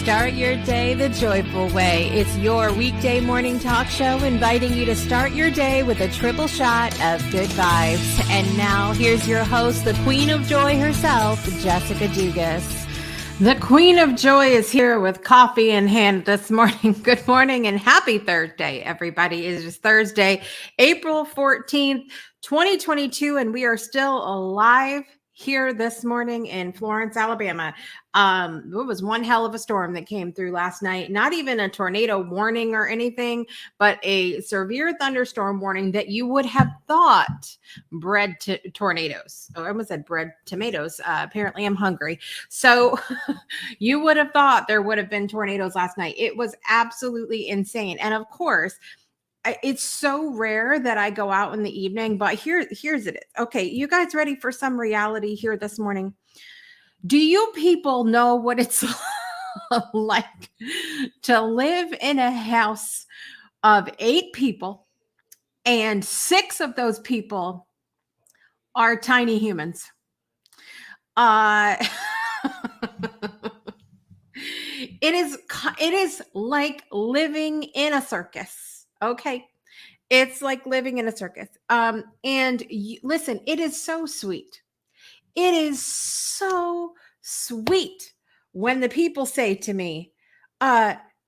Start your day the joyful way. It's your weekday morning talk show inviting you to start your day with a triple shot of good vibes. And now here's your host, the Queen of Joy herself, Jessica Dugas. The Queen of Joy is here with coffee in hand this morning. Good morning and happy Thursday, everybody. It is Thursday, April 14th, 2022, and we are still alive here this morning in Florence, Alabama. It was one hell of a storm that came through last night. Not even a tornado warning or anything, but a severe thunderstorm warning that you would have thought bred tornadoes. Oh, I almost said bred tomatoes. Apparently I'm hungry. So you would have thought there would have been tornadoes last night. It was absolutely insane. And of course, it's so rare that I go out in the evening, but here's it is. Okay, you guys ready for some reality here this morning? Do you people know what it's like to live in a house of 8 people and 6 of those people are tiny humans? It is like living in a circus. Okay. It's like living in a circus. Listen, it is so sweet. It is so sweet when the people say to me,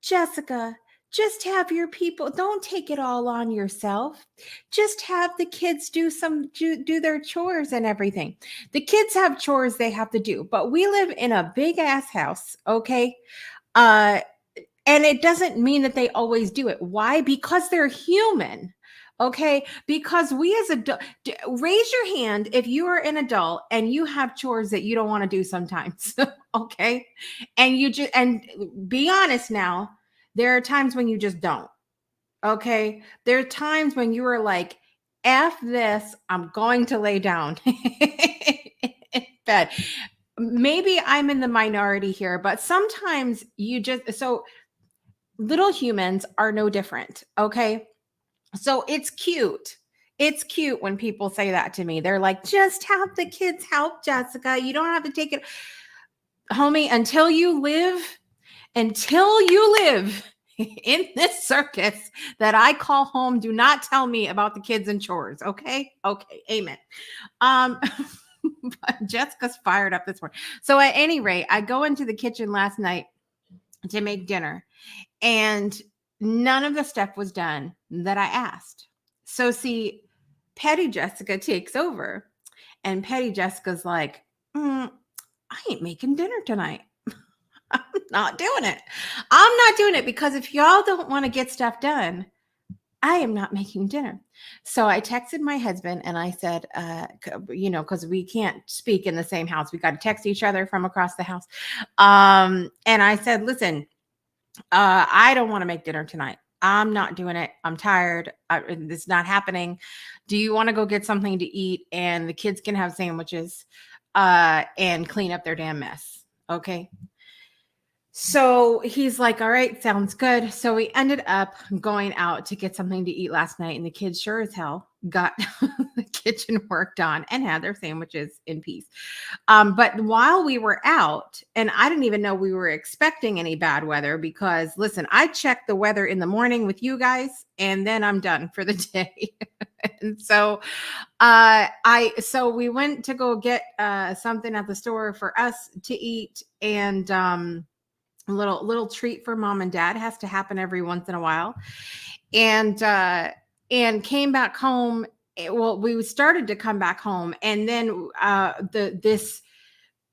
Jessica, just have your people, don't take it all on yourself. Just have the kids do their chores and everything. The kids have chores they have to do, but we live in a big ass house. Okay. And it doesn't mean that they always do it. Why? Because they're human. Okay. Because we as adults, raise your hand if you are an adult and you have chores that you don't want to do sometimes. Okay. And be honest now, there are times when you just don't. Okay. There are times when you are like, F this, I'm going to lay down in bed. Maybe I'm in the minority here, but sometimes little humans are no different. Okay. So it's cute. It's cute when people say that to me. They're like, just have the kids help, Jessica. You don't have to take it. Homie, until you live in this circus that I call home, do not tell me about the kids and chores. Okay. Okay. Amen. But Jessica's fired up this morning. So at any rate, I go into the kitchen last night to make dinner. And none of the stuff was done that I asked. So see, Petty Jessica takes over, and Petty Jessica's like, I ain't making dinner tonight. I'm not doing it. I'm not doing it because if y'all don't want to get stuff done, I am not making dinner. So I texted my husband and I said, because we can't speak in the same house. We got to text each other from across the house. And I said, listen, I don't want to make dinner tonight. I'm not doing it. I'm tired. It's not happening. Do you want to go get something to eat? And the kids can have sandwiches and clean up their damn mess. Okay. So he's like, all right, sounds good. So we ended up going out to get something to eat last night, and the kids sure as hell got the kitchen worked on and had their sandwiches in peace. But while we were out, and I didn't even know we were expecting any bad weather because, listen, I check the weather in the morning with you guys, and then I'm done for the day. And so so we went to go get something at the store for us to eat, and a little treat for mom and dad has to happen every once in a while. And came back home. Well, we started to come back home, and then this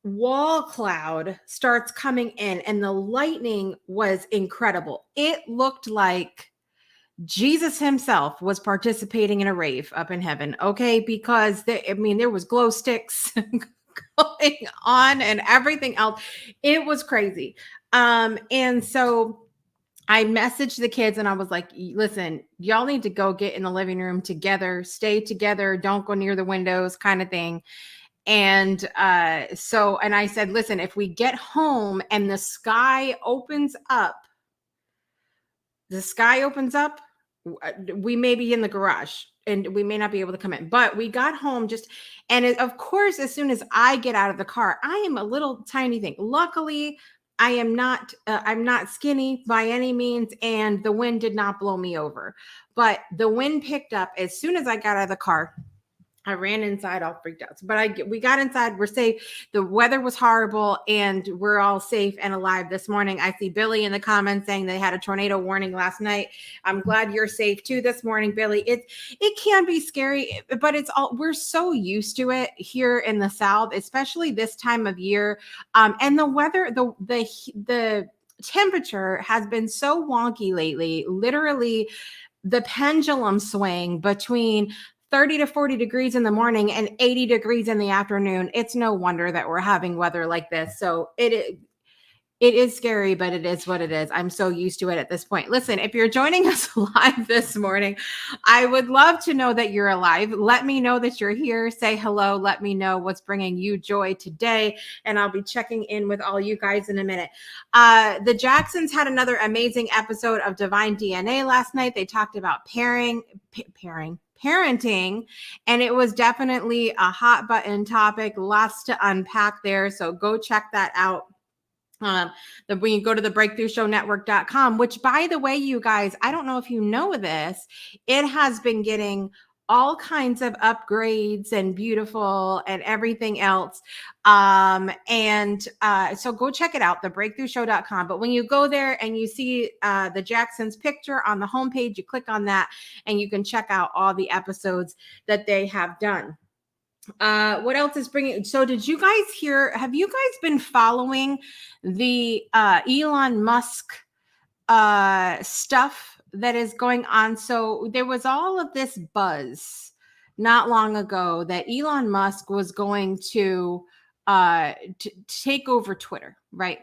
wall cloud starts coming in, and the lightning was incredible. It looked like Jesus himself was participating in a rave up in heaven. Okay, because there was glow sticks going on and everything else. It was crazy. And so I messaged the kids and I was like, listen, y'all need to go get in the living room together, stay together, don't go near the windows, kind of thing. And and I said, listen, if we get home and the sky opens up, we may be in the garage and we may not be able to come in, but we got home of course, as soon as I get out of the car, I am a little tiny thing. Luckily, I'm not skinny by any means, and the wind did not blow me over, but the wind picked up as soon as I got out of the car. I ran inside, all freaked out. But we got inside. We're safe. The weather was horrible, and we're all safe and alive this morning. I see Billy in the comments saying they had a tornado warning last night. I'm glad you're safe too this morning, Billy. It can be scary, but we're so used to it here in the South, especially this time of year. And the weather, the temperature has been so wonky lately. Literally, the pendulum swing between 30 to 40 degrees in the morning and 80 degrees in the afternoon. It's no wonder that we're having weather like this. So it is scary, but it is what it is. I'm so used to it at this point. Listen, if you're joining us live this morning, I would love to know that you're alive. Let me know that you're here. Say hello. Let me know what's bringing you joy today. And I'll be checking in with all you guys in a minute. The Jacksons had another amazing episode of Divine DNA last night. They talked about parenting, and it was definitely a hot button topic. Lots to unpack there. So go check that out. When you go to the breakthroughshownetwork.com, which, by the way, you guys, I don't know if you know this, it has been getting all kinds of upgrades and beautiful and everything else. So go check it out, thebreakthroughshow.com. But when you go there and you see the Jacksons picture on the homepage, you click on that and you can check out all the episodes that they have done. What else is bringing? So have you guys been following the Elon Musk stuff that is going on? So there was all of this buzz not long ago that Elon Musk was going to take over Twitter, right?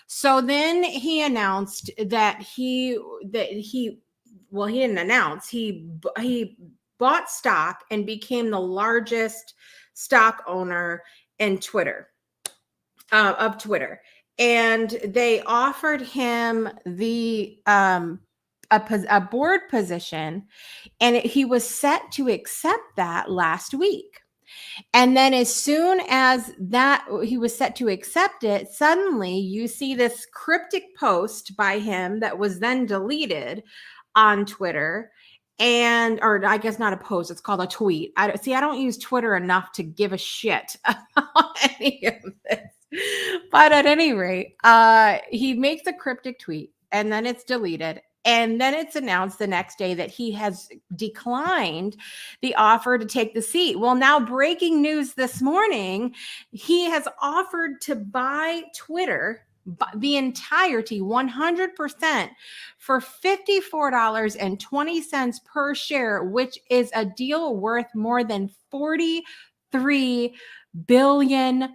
So then he announced that he didn't announce, he bought stock and became the largest stock owner in Twitter, of Twitter. And they offered him a board position, and he was set to accept that last week. And then as soon as that he was set to accept it, suddenly you see this cryptic post by him that was then deleted on Twitter. Or I guess not a post, it's called a tweet. I don't use Twitter enough to give a shit about any of this. But at any rate, he makes a cryptic tweet and then it's deleted. And then it's announced the next day that he has declined the offer to take the seat. Well, now breaking news this morning, he has offered to buy Twitter, the entirety, 100%, for $54.20 per share, which is a deal worth more than $43 billion.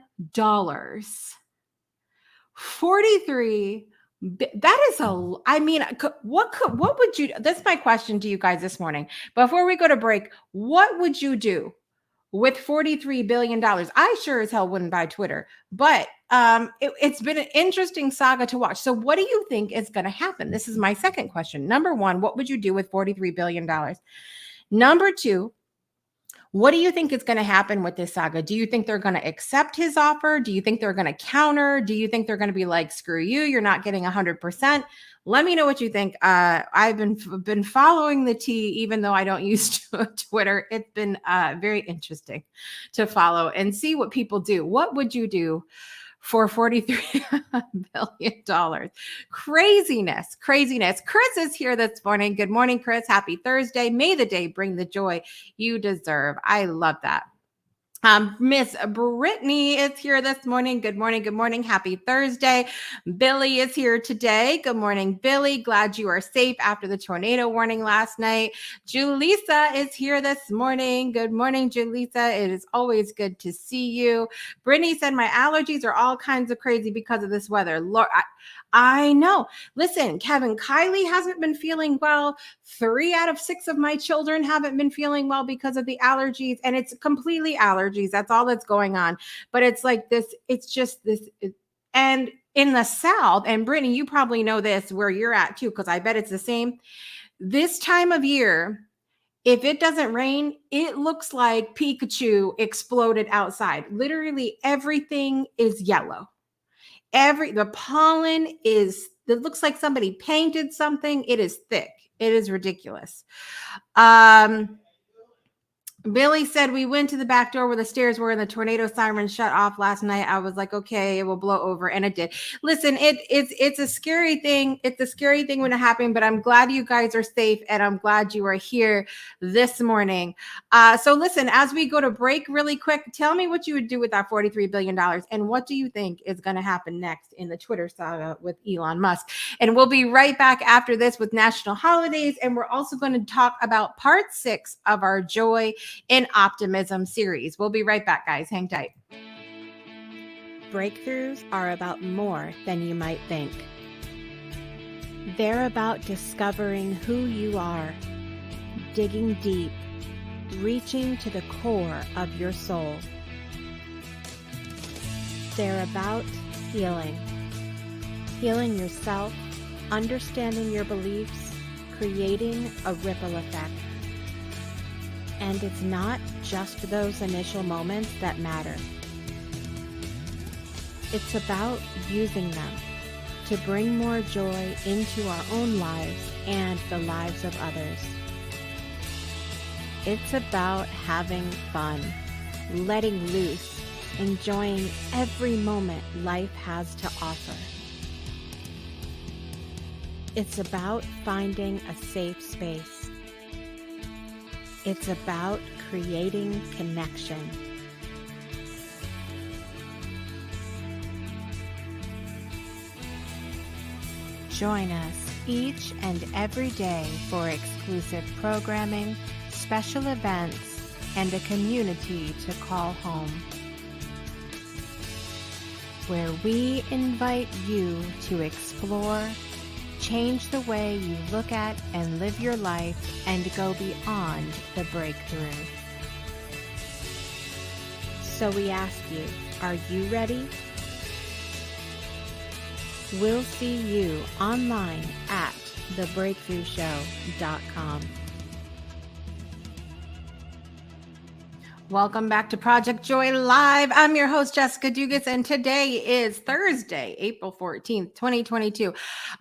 43. That is I mean, what would you, that's my question to you guys this morning. Before we go to break, what would you do with $43 billion? I sure as hell wouldn't buy Twitter, but it's been an interesting saga to watch. So what do you think is going to happen? This is my second question. Number one, what would you do with $43 billion? Number two, what do you think is going to happen with this saga? Do you think they're going to accept his offer? Do you think they're going to counter? Do you think they're going to be like, screw you, you're not getting 100%? Let me know what you think. I've been following the tea, even though I don't use Twitter. It's been very interesting to follow and see what people do. What would you do for $43 billion? Craziness. Chris is here this morning. Good morning, Chris. Happy Thursday. May the day bring the joy you deserve. I love that. Miss Brittany is here this morning. Good morning. Happy Thursday. Billy is here today. Good morning, Billy. Glad you are safe after the tornado warning last night. Julissa is here this morning. Good morning, Julissa. It is always good to see you. Brittany said, my allergies are all kinds of crazy because of this weather. Lord, I know. Listen, Kevin, Kylie hasn't been feeling well. 3 out of 6 of my children haven't been feeling well because of the allergies, and it's completely allergies. That's all that's going on. But it's like this, it's just this. And in the South, and Brittany, you probably know this where you're at too, because I bet it's the same. This time of year, if it doesn't rain, it looks like Pikachu exploded outside. Literally everything is yellow. The pollen it looks like somebody painted something. It is thick. It is ridiculous. Billy said, we went to the back door where the stairs were and the tornado siren shut off last night. I was like, okay, it will blow over. And it did. Listen, it's a scary thing. It's a scary thing when it happened, but I'm glad you guys are safe and I'm glad you are here this morning. So listen, as we go to break really quick, tell me what you would do with that $43 billion and what do you think is going to happen next in the Twitter saga with Elon Musk? And we'll be right back after this with national holidays. And we're also going to talk about part 6 of our Joy in Optimism series. We'll be right back, guys. Hang tight. Breakthroughs are about more than you might think. They're about discovering who you are, digging deep, reaching to the core of your soul. They're about healing yourself, understanding your beliefs, creating a ripple effect. And it's not just those initial moments that matter. It's about using them to bring more joy into our own lives and the lives of others. It's about having fun, letting loose, enjoying every moment life has to offer. It's about finding a safe space. It's about creating connection. Join us each and every day for exclusive programming, special events, and a community to call home, where we invite you to explore, change the way you look at and live your life, and go beyond the breakthrough. So we ask you, are you ready? We'll see you online at thebreakthroughshow.com. Welcome back to Project Joy Live. I'm your host, Jessica Dugas, and today is Thursday, April 14th, 2022.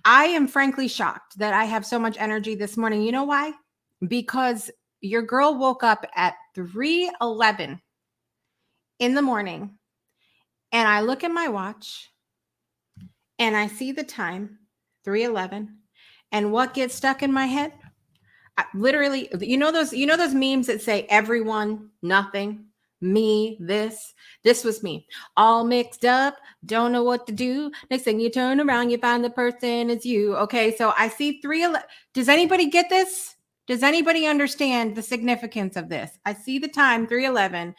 I am frankly shocked that I have so much energy this morning. You know why? Because your girl woke up at 3:11 in the morning, and I look at my watch, and I see the time, 3:11, And what gets stuck in my head? Literally, those memes that say everyone, nothing, me, this was me, all mixed up, don't know what to do. Next thing you turn around, you find the person is you. Okay, so I see 311. Does anybody get this? Does anybody understand the significance of this? I see the time, 311,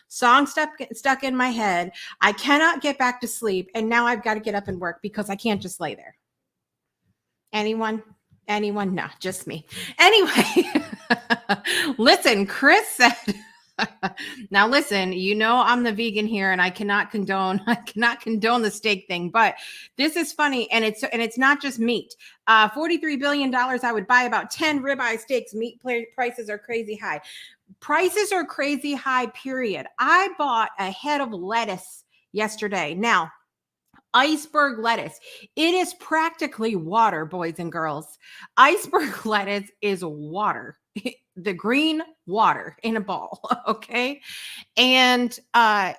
song stuck in my head. I cannot get back to sleep, and now I've got to get up and work because I can't just lay there. Anyone? No, just me. Anyway, listen, Chris said, now listen, I'm the vegan here and I cannot condone the steak thing, but this is funny. And it's not just meat. $43 billion. I would buy about 10 ribeye steaks. Meat prices are crazy high. Prices are crazy high, period. I bought a head of lettuce yesterday. Now, iceberg lettuce. It is practically water, boys and girls. Iceberg lettuce is water, the green water in a bowl. Okay. And I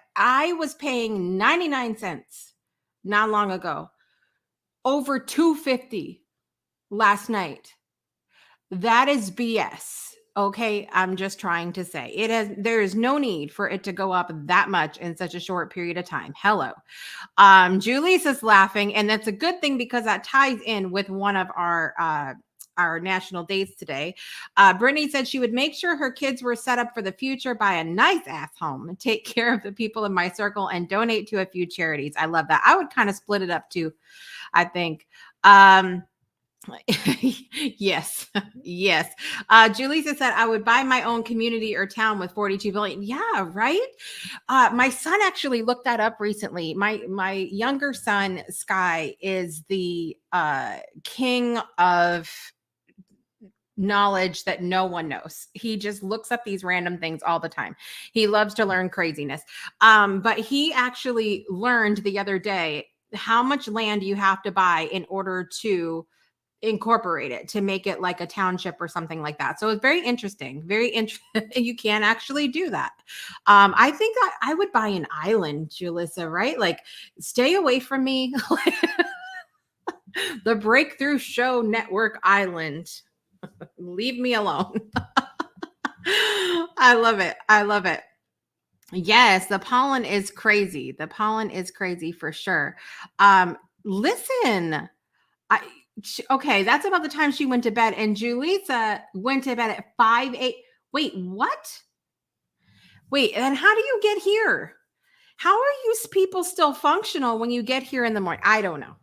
was paying 99 cents not long ago, over $2.50 last night. That is BS. Okay, I'm just trying to say there is no need for it to go up that much in such a short period of time. Hello. Julie's is laughing, and that's a good thing because that ties in with one of our national days today. Brittany said she would make sure her kids were set up for the future, buy a nice ass home, and take care of the people in my circle, and donate to a few charities. I love that. I would kind of split it up too, I think. Yes. Julie said I would buy my own community or town with 42 billion. Yeah, right. My son actually looked that up recently. My younger son, Sky, is the king of knowledge that no one knows. He just looks up these random things all the time. He loves to learn craziness. But he actually learned the other day how much land you have to buy in order to incorporate it, to make it like a township or something like that. So it's very interesting. You can actually do that. I think I would buy an island, Julissa, right? Like, stay away from me. The Breakthrough Show Network Island. Leave me alone. I love it. Yes, the pollen is crazy. For sure. Listen, okay, that's about the time she went to bed, and Julissa went to bed at 5:08. Wait, what? Wait, and how do you get here? How are you people still functional when you get here in the morning? I don't know.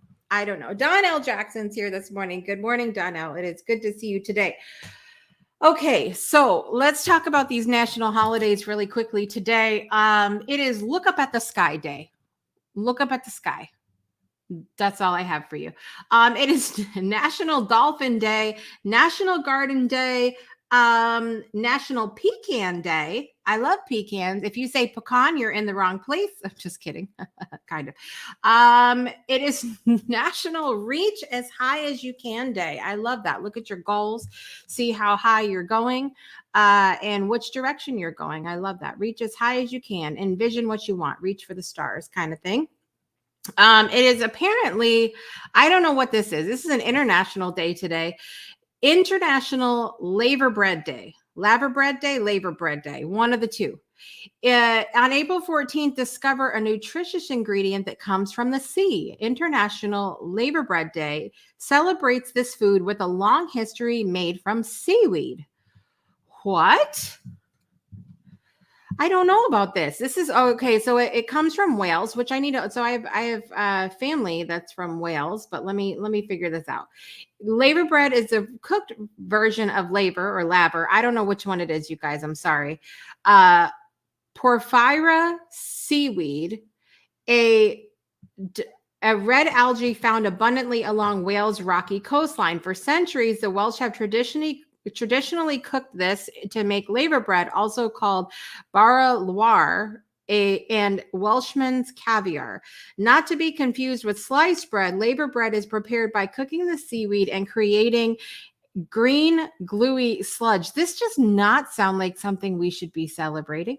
Donnell Jackson's here this morning. Good morning, Donnell. It is good to see you today. Okay, so let's talk about these national holidays really quickly today. It is Look Up at the Sky Day. Look up at the sky. That's all I have for you. It is National Dolphin Day, National Garden Day, National Pecan Day. I love pecans. If you say pecan, you're in the wrong place. I'm just kidding. Kind of. It is National Reach as High as You Can Day. I love that. Look at your goals, see how high you're going, and which direction you're going. I love that. Reach as high as you can. Envision what you want. Reach for the stars, kind of thing. It is apparently, I don't know what this is. This is an international day today. International Laver Bread Day. Laver Bread Day, one of the two. On April 14th, discover a nutritious ingredient that comes from the sea. International Laver Bread Day celebrates this food with a long history made from seaweed. What? I don't know about this. This is okay. So it comes from Wales, which I need to. So I have family that's from Wales, but let me figure this out. Laver bread is a cooked version of laver or laver. I don't know which one it is, you guys. I'm sorry. Porphyra seaweed, a red algae found abundantly along Wales' rocky coastline. For centuries, the Welsh have traditionally cooked this to make laver bread, also called bara lawr, and Welshman's caviar. Not to be confused with sliced bread, laver bread is prepared by cooking the seaweed and creating green, gluey sludge. This does not sound like something we should be celebrating.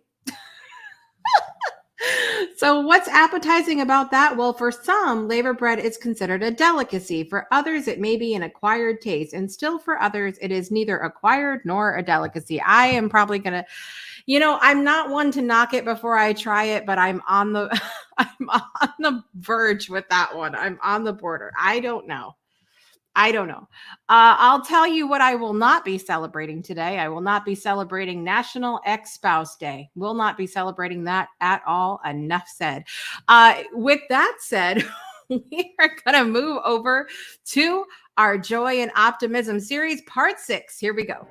So what's appetizing about that? Well, for some, labor bread is considered a delicacy. For others, it may be an acquired taste. And still for others, it is neither acquired nor a delicacy. I am probably going to, I'm not one to knock it before I try it, but I'm on the I'm on the verge with that one. I'm on the border. I don't know. I'll tell you what I will not be celebrating today. I will not be celebrating National Ex-Spouse Day. Will not be celebrating that at all. Enough said. With that said, we are going to move over to our Joy and Optimism series, part 6. Here we go.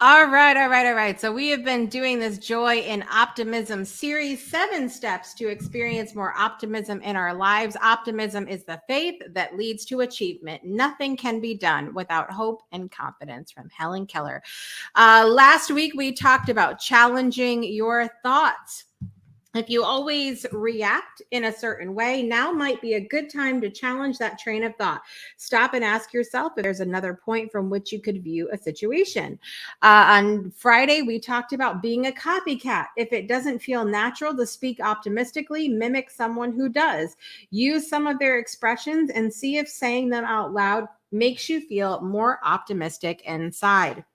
All right. So we have been doing this Joy and Optimism series, 7 steps to experience more optimism in our lives. Optimism is the faith that leads to achievement. Nothing can be done without hope and confidence, from Helen Keller. Last week, we talked about challenging your thoughts. If you always react in a certain way, now might be a good time to challenge that train of thought. Stop and ask yourself if there's another point from which you could view a situation. On Friday, we talked about being a copycat. If it doesn't feel natural to speak optimistically, mimic someone who does. Use some of their expressions and see if saying them out loud makes you feel more optimistic inside.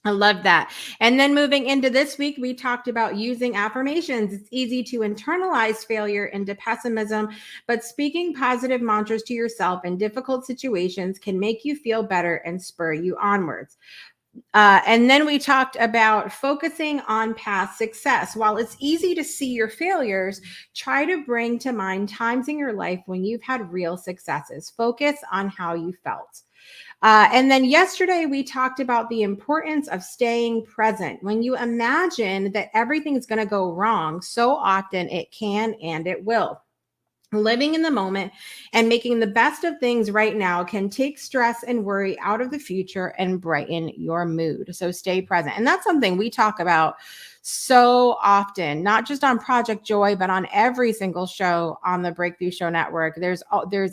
I love that. And then moving into this week, we talked about using affirmations. It's easy to internalize failure into pessimism, but speaking positive mantras to yourself in difficult situations can make you feel better and spur you onwards. And then we talked about focusing on past success. While it's easy to see your failures, try to bring to mind times in your life when you've had real successes. Focus on how you felt. And then yesterday, we talked about the importance of staying present. When you imagine that everything's going to go wrong, so often it can and it will. Living in the moment and making the best of things right now can take stress and worry out of the future and brighten your mood. So stay present. And that's something we talk about so often, not just on Project Joy, but on every single show on the Breakthrough Show Network. There's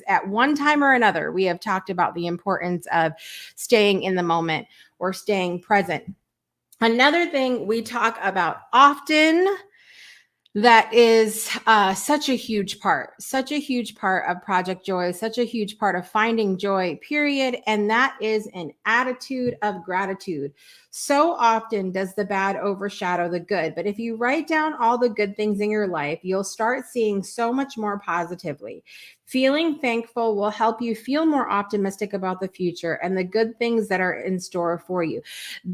at one time or another, we have talked about the importance of staying in the moment or staying present. Another thing we talk about often that is such a huge part of Project Joy, such a huge part of finding joy, period. And that is an attitude of gratitude. So often does the bad overshadow the good. But if you write down all the good things in your life, you'll start seeing so much more positively. Feeling thankful will help you feel more optimistic about the future and the good things that are in store for you.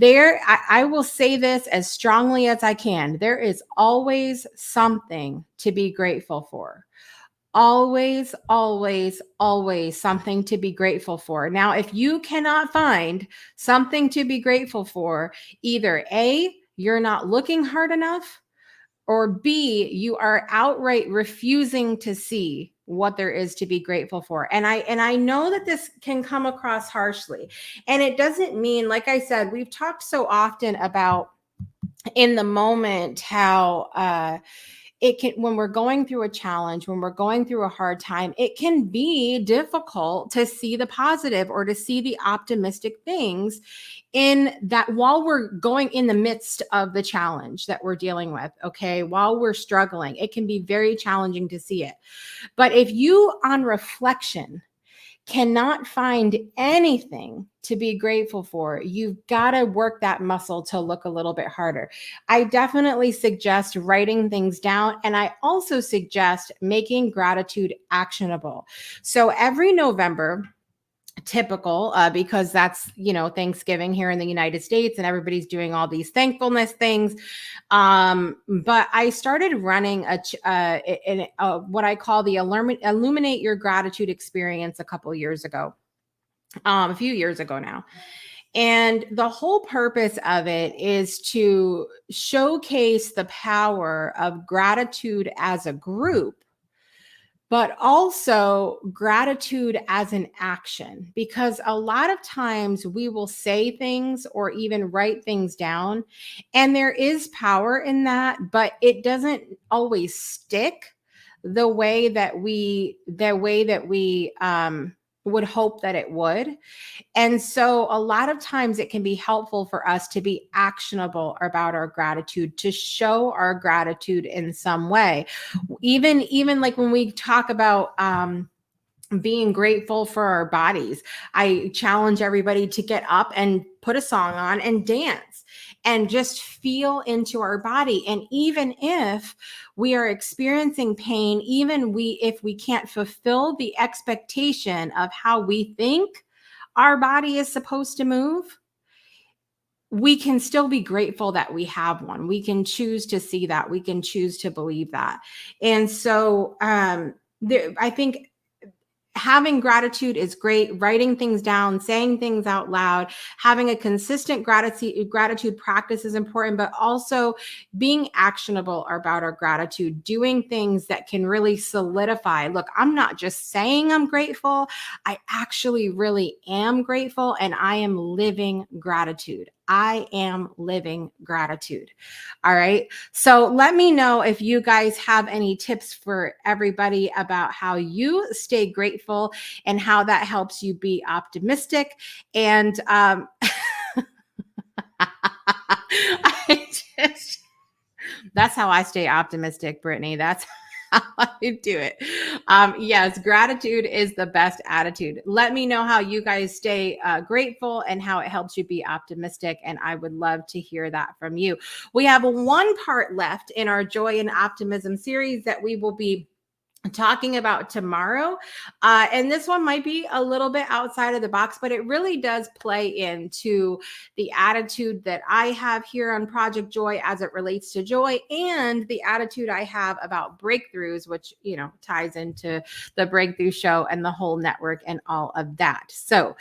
I will say this as strongly as I can. There is always something to be grateful for. Always something to be grateful for. Now, if you cannot find something to be grateful for, either A, you're not looking hard enough, or B, you are outright refusing to see what there is to be grateful for. And I know that this can come across harshly. And it doesn't mean, like I said, we've talked so often about in the moment how it can, when we're going through a challenge, when we're going through a hard time, it can be difficult to see the positive or to see the optimistic things in that while we're going in the midst of the challenge that we're dealing with. Okay. While we're struggling, it can be very challenging to see it. But if you, on reflection, cannot find anything to be grateful for, you've got to work that muscle to look a little bit harder. I definitely suggest writing things down. And I also suggest making gratitude actionable. So every November, typical because that's Thanksgiving here in the United States and everybody's doing all these thankfulness things, but I started running what I call the Illuminate Your Gratitude experience a few years ago now. And the whole purpose of it is to showcase the power of gratitude as a group, but also gratitude as an action, because a lot of times we will say things or even write things down, and there is power in that, but it doesn't always stick the way that we would hope that it would. And so a lot of times it can be helpful for us to be actionable about our gratitude, to show our gratitude in some way. Even like when we talk about being grateful for our bodies, I challenge everybody to get up and put a song on and dance and just feel into our body. And even if we are experiencing pain, if we can't fulfill the expectation of how we think our body is supposed to move, we can still be grateful that we have one. We can choose to see that. We can choose to believe that. And so I think having gratitude is great. Writing things down, saying things out loud, having a consistent gratitude practice is important, but also being actionable about our gratitude, doing things that can really solidify. Look, I'm not just saying I'm grateful. I actually really am grateful, and I am living gratitude. I am living gratitude. All right. So let me know if you guys have any tips for everybody about how you stay grateful and how that helps you be optimistic. And that's how I stay optimistic, Brittany. That's how I do it. Yes, gratitude is the best attitude. Let me know how you guys stay grateful and how it helps you be optimistic. And I would love to hear that from you. We have one part left in our Joy and Optimism series that we will be talking about tomorrow. And this one might be a little bit outside of the box, but it really does play into the attitude that I have here on Project Joy as it relates to joy, and the attitude I have about breakthroughs, which, ties into the Breakthrough Show and the whole network and all of that. So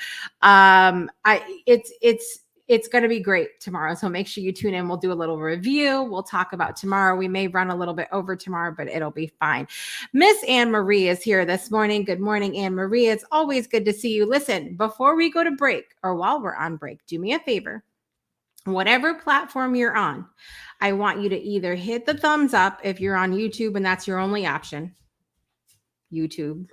it's going to be great tomorrow. So make sure you tune in. We'll do a little review. We'll talk about tomorrow. We may run a little bit over tomorrow, but it'll be fine. Miss Anne Marie is here this morning. Good morning, Anne Marie. It's always good to see you. Listen, before we go to break, or while we're on break, do me a favor. Whatever platform you're on, I want you to either hit the thumbs up if you're on YouTube and that's your only option. YouTube.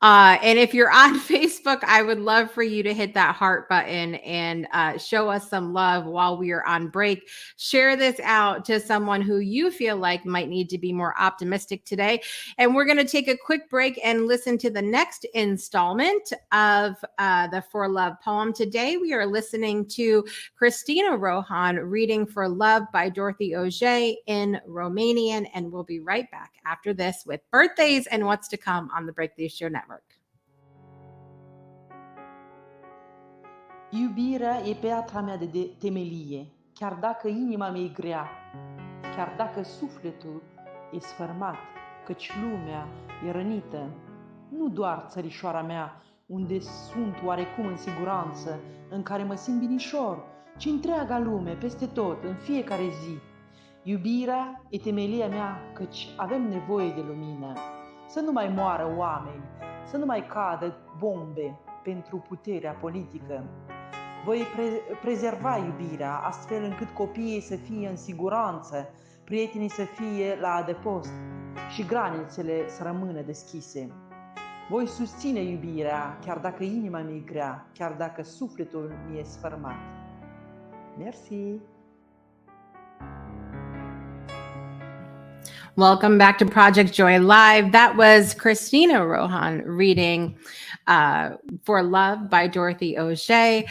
And if you're on Facebook, I would love for you to hit that heart button and show us some love while we are on break. Share this out to someone who you feel like might need to be more optimistic today. And we're going to take a quick break and listen to the next installment of the For Love poem. Today, we are listening to Christina Rohan reading For Love by Dorothy Auger in Romanian. And we'll be right back after this with birthdays and what's to come on the Breakthrough Show Network. Iubirea e piatra mea de temelie, chiar dacă inima mea e grea, chiar dacă sufletul e sfărmat, căci lumea e rănită. Nu doar țărișoara mea, unde sunt oarecum în siguranță, în care mă simt binișor, ci întreaga lume, peste tot, în fiecare zi. Iubirea e temelia mea, căci avem nevoie de lumină. Să nu mai moară oameni, să nu mai cadă bombe pentru puterea politică. Voi prezerva iubirea, astfel încât copiii să fie în siguranță, prietenii să fie la adăpost și granițele să rămână deschise. Voi susține iubirea, chiar dacă inima mi-e grea, chiar dacă sufletul mi-e sfărmat. Merci! Welcome back to Project Joy Live. That was Christina Rohan reading For Love by Dorothy Auger.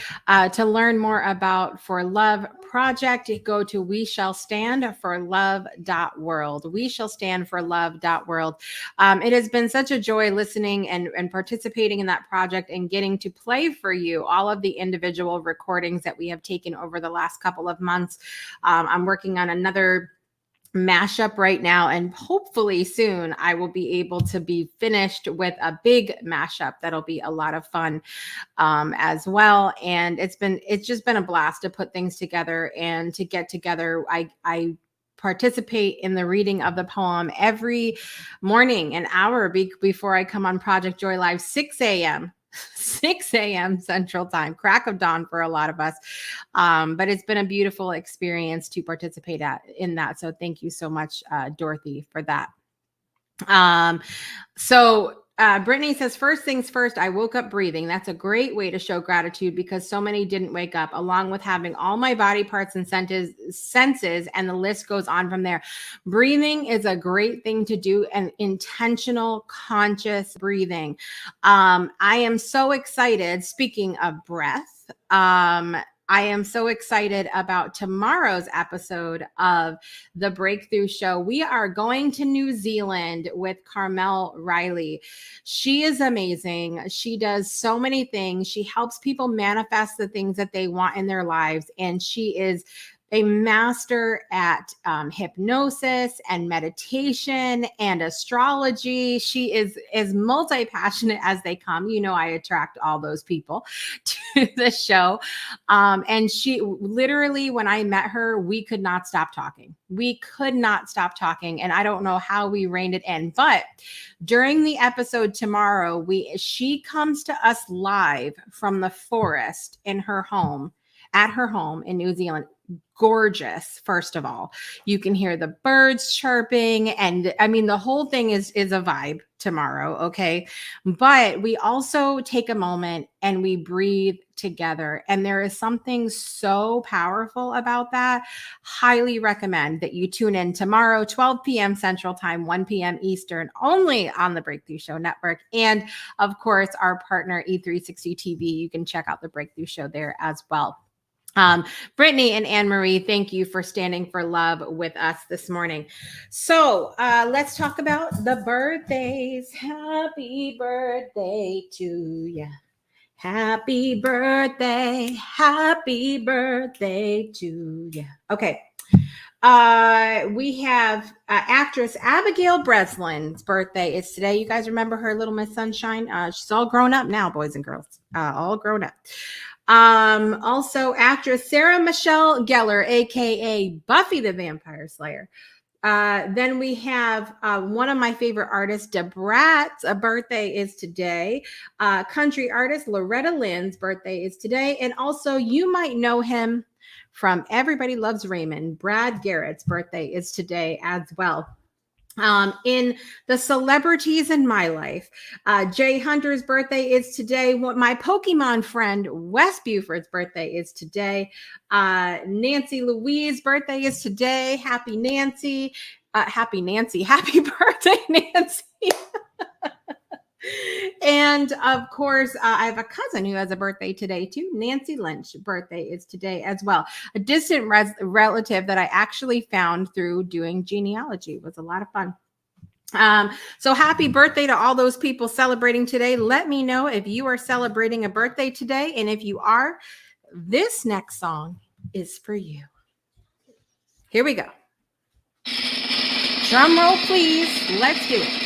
To learn more about For Love Project, go to weshallstandforlove.world. Weshallstandforlove.world. It has been such a joy listening and participating in that project and getting to play for you all of the individual recordings that we have taken over the last couple of months. I'm working on another mashup right now, and hopefully soon I will be able to be finished with a big mashup that'll be a lot of fun as well. And it's just been a blast to put things together and to get together. I participate in the reading of the poem every morning, an hour before I come on Project Joy Live, 6 a.m. Central Time, crack of dawn for a lot of us. But it's been a beautiful experience to participate in that. So thank you so much, Dorothy, for that. So Brittany says, first things first, I woke up breathing. That's a great way to show gratitude because so many didn't wake up, along with having all my body parts and senses, and the list goes on from there. Breathing is a great thing to do, and intentional, conscious breathing. I am so excited. Speaking of breath, I am so excited about tomorrow's episode of The Breakthrough Show. We are going to New Zealand with Carmel Riley. She is amazing. She does so many things. She helps people manifest the things that they want in their lives. And she is a master at hypnosis and meditation and astrology. She is as multi-passionate as they come. You know, I attract all those people to the show. And she literally, when I met her, we could not stop talking. We could not stop talking. And I don't know how we reined it in, but during the episode tomorrow, she comes to us live from the forest in her home, at her home in New Zealand. Gorgeous. First of all, you can hear the birds chirping, and I mean the whole thing is a vibe tomorrow. Okay, but we also take a moment and we breathe together, and there is something so powerful about that. Highly recommend that you tune in tomorrow, 12 p.m. Central Time, 1 p.m. Eastern, only on the Breakthrough Show Network, and of course our partner E360 TV. You can check out the Breakthrough Show there as well. Brittany and Anne-Marie, thank you for standing for love with us this morning. So let's talk about the birthdays. Happy birthday to you. Happy birthday. Happy birthday to you. Okay. We have actress Abigail Breslin's birthday is today. You guys remember her, Little Miss Sunshine? She's all grown up now, boys and girls, all grown up. Also actress Sarah Michelle Gellar, aka Buffy the Vampire Slayer. Then we have one of my favorite artists, Debrat's birthday is today. Country artist Loretta Lynn's birthday is today. And also you might know him from Everybody Loves Raymond. Brad Garrett's birthday is today as well. In the celebrities in my life, Jay Hunter's birthday is today. My Pokemon friend Wes Buford's birthday is today. Nancy Louise's birthday is today. Happy Nancy. Happy birthday, Nancy. And of course, I have a cousin who has a birthday today too. Nancy Lynch's birthday is today as well. A distant relative that I actually found through doing genealogy. It was a lot of fun. So happy birthday to all those people celebrating today. Let me know if you are celebrating a birthday today. And if you are, this next song is for you. Here we go. Drum roll, please. Let's do it.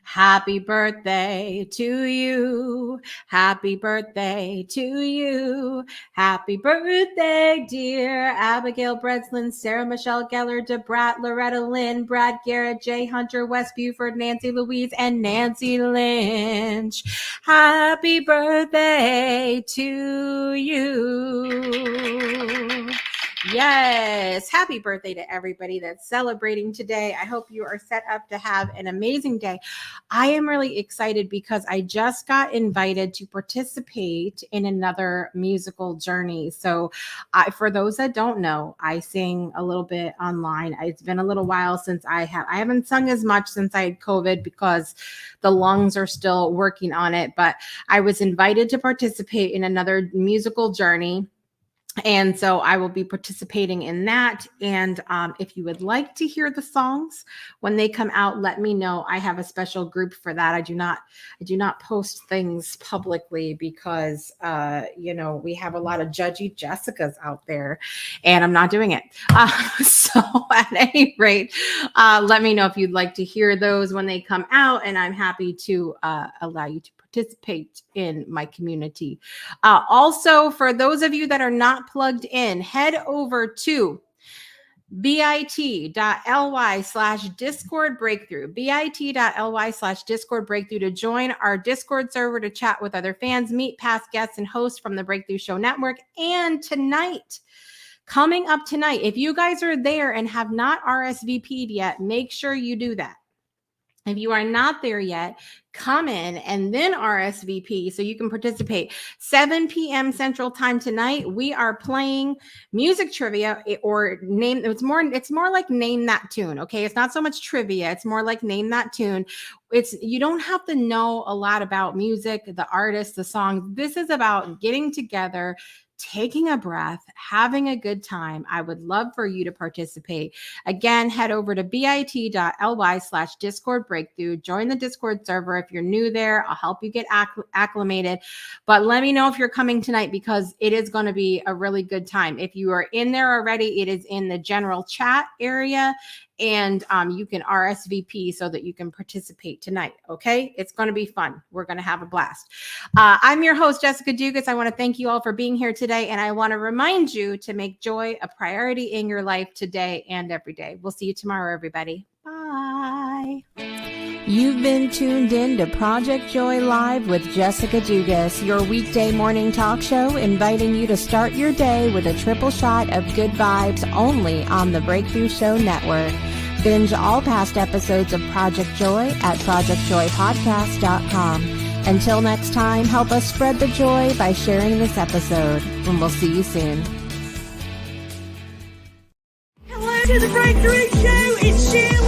Happy birthday to you. Happy birthday to you. Happy birthday, dear Abigail Breslin, Sarah Michelle Gellar, Debrat, Loretta Lynn, Brad Garrett, Jay Hunter, Wes Buford, Nancy Louise, and Nancy Lynch. Happy birthday to you. Yes. Happy birthday to everybody that's celebrating today. I hope you are set up to have an amazing day. I am really excited because I just got invited to participate in another musical journey. So for those that don't know, I sing a little bit online. It's been a little while since I haven't sung as much since I had COVID because the lungs are still working on it. But I was invited to participate in another musical journey. And so I will be participating in that. And if you would like to hear the songs when they come out, let me know. I have a special group for that. I do not post things publicly because, we have a lot of judgy Jessicas out there and I'm not doing it. So at any rate, let me know if you'd like to hear those when they come out. And I'm happy to allow you to participate in my community. Also, for those of you that are not plugged in, head over to bit.ly/Discord Breakthrough, bit.ly/Discord Breakthrough to join our Discord server to chat with other fans, meet past guests and hosts from the Breakthrough Show Network. And coming up tonight, if you guys are there and have not RSVP'd yet, make sure you do that. If you are not there yet, come in and then RSVP so you can participate. 7 p.m. Central Time tonight, we are playing music trivia or name. It's more like name that tune. Okay, it's not so much trivia. It's more like name that tune. You don't have to know a lot about music, the artist, the song. This is about getting together, taking a breath, having a good time. I would love for you to participate. Again, head over to bit.ly/Discord breakthrough. Join the Discord server. If you're new there, I'll help you get acclimated. But let me know if you're coming tonight because it is going to be a really good time. If you are in there already, it is in the general chat area. And you can RSVP so that you can participate tonight. Okay, it's going to be fun. We're going to have a blast. I'm your host, Jessica Dugas. I want to thank you all for being here today, and I want to remind you to make joy a priority in your life today and every day. We'll see you tomorrow, everybody. Bye. You've been tuned in to Project Joy Live with Jessica Dugas, your weekday morning talk show, inviting you to start your day with a triple shot of good vibes only on the Breakthrough Show Network. Binge all past episodes of Project Joy at projectjoypodcast.com. Until next time, help us spread the joy by sharing this episode, and we'll see you soon. Hello to the Breakthrough Show. It's Sheila.